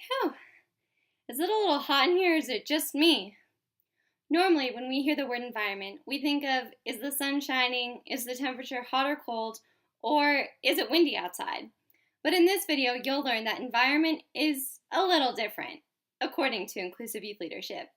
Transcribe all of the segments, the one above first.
Whew, is it a little hot in here or is it just me? Normally, when we hear the word environment, we think of is the sun shining, is the temperature hot or cold, or is it windy outside? But in this video, you'll learn that environment is a little different, according to Inclusive Youth Leadership.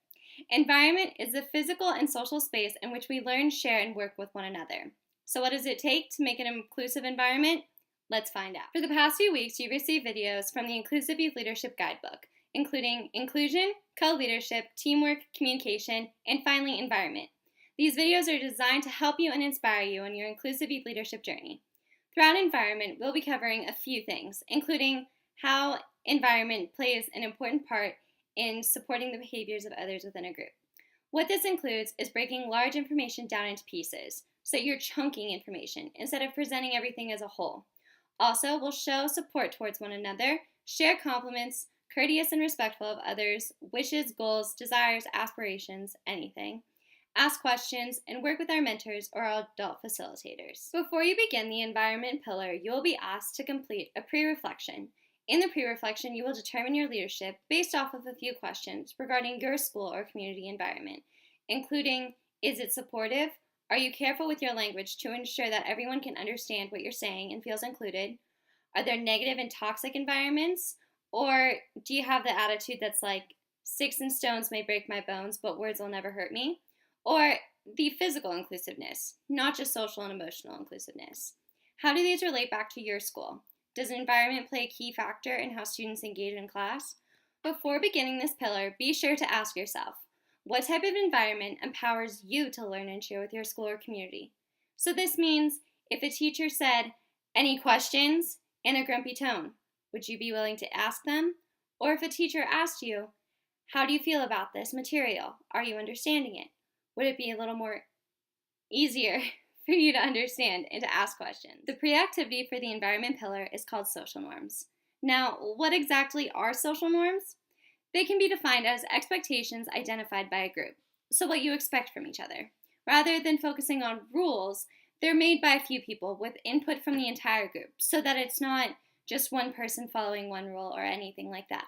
Environment is the physical and social space in which we learn, share, and work with one another. So what does it take to make an inclusive environment? Let's find out. For the past few weeks, you've received videos from the Inclusive Youth Leadership Guidebook, including inclusion, co-leadership, teamwork, communication, and finally, environment. These videos are designed to help you and inspire you on your inclusive youth leadership journey. Throughout environment, we'll be covering a few things, including how environment plays an important part in supporting the behaviors of others within a group. What this includes is breaking large information down into pieces, so you're chunking information instead of presenting everything as a whole. Also, we'll show support towards one another, share compliments, courteous and respectful of others, wishes, goals, desires, aspirations, anything. Ask questions, and work with our mentors or our adult facilitators. Before you begin the environment pillar, you will be asked to complete a pre-reflection. In the pre-reflection, you will determine your leadership based off of a few questions regarding your school or community environment, including, is it supportive? Are you careful with your language to ensure that everyone can understand what you're saying and feels included? Are there negative and toxic environments? Or do you have the attitude that's like, sticks and stones may break my bones, but words will never hurt me? Or the physical inclusiveness, not just social and emotional inclusiveness. How do these relate back to your school? Does environment play a key factor in how students engage in class? Before beginning this pillar, be sure to ask yourself, what type of environment empowers you to learn and share with your school or community? So this means if a teacher said, any questions, in a grumpy tone, would you be willing to ask them? Or if a teacher asked you, how do you feel about this material? Are you understanding it? Would it be a little more easier for you to understand and to ask questions? The pre-activity for the environment pillar is called social norms. Now, what exactly are social norms? They can be defined as expectations identified by a group, so what you expect from each other. Rather than focusing on rules, they're made by a few people with input from the entire group, so that it's not just one person following one rule or anything like that.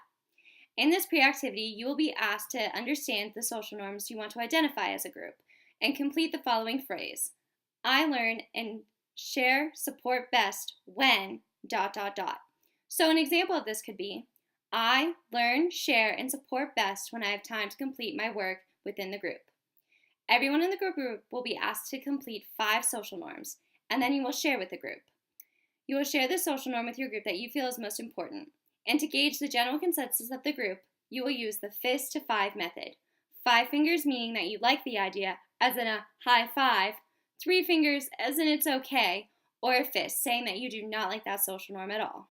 In this pre-activity, you will be asked to understand the social norms you want to identify as a group and complete the following phrase. I learn and share support best when ... So an example of this could be, I learn, share, and support best when I have time to complete my work within the group. Everyone in the group will be asked to complete 5 social norms, and then you will share with the group. You will share the social norm with your group that you feel is most important. And to gauge the general consensus of the group, you will use the fist to 5 method. 5 fingers meaning that you like the idea, as in a high five, 3 fingers as in it's okay, or a fist saying that you do not like that social norm at all.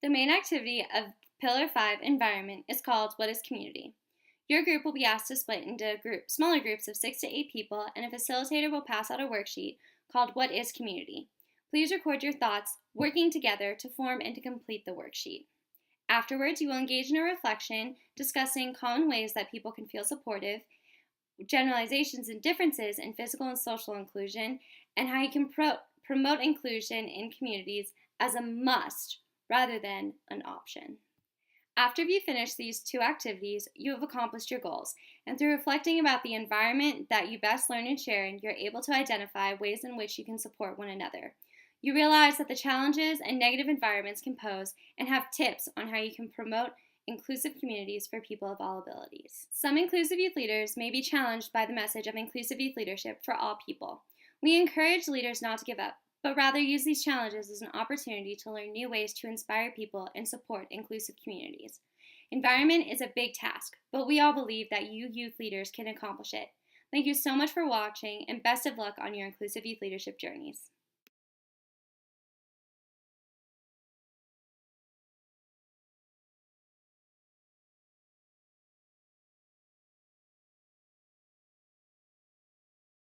The main activity of Pillar 5 environment is called What is Community? Your group will be asked to split into smaller groups of 6 to 8 people, and a facilitator will pass out a worksheet called What is Community? Please record your thoughts, working together to form and to complete the worksheet. Afterwards, you will engage in a reflection discussing common ways that people can feel supportive, generalizations and differences in physical and social inclusion, and how you can promote inclusion in communities as a must rather than an option. After you finish these 2 activities, you have accomplished your goals, and through reflecting about the environment that you best learn and share in, you're able to identify ways in which you can support one another. You realize that the challenges and negative environments can pose and have tips on how you can promote inclusive communities for people of all abilities. Some inclusive youth leaders may be challenged by the message of inclusive youth leadership for all people. We encourage leaders not to give up, but rather use these challenges as an opportunity to learn new ways to inspire people and support inclusive communities. Environment is a big task, but we all believe that you youth leaders can accomplish it. Thank you so much for watching, and best of luck on your inclusive youth leadership journeys.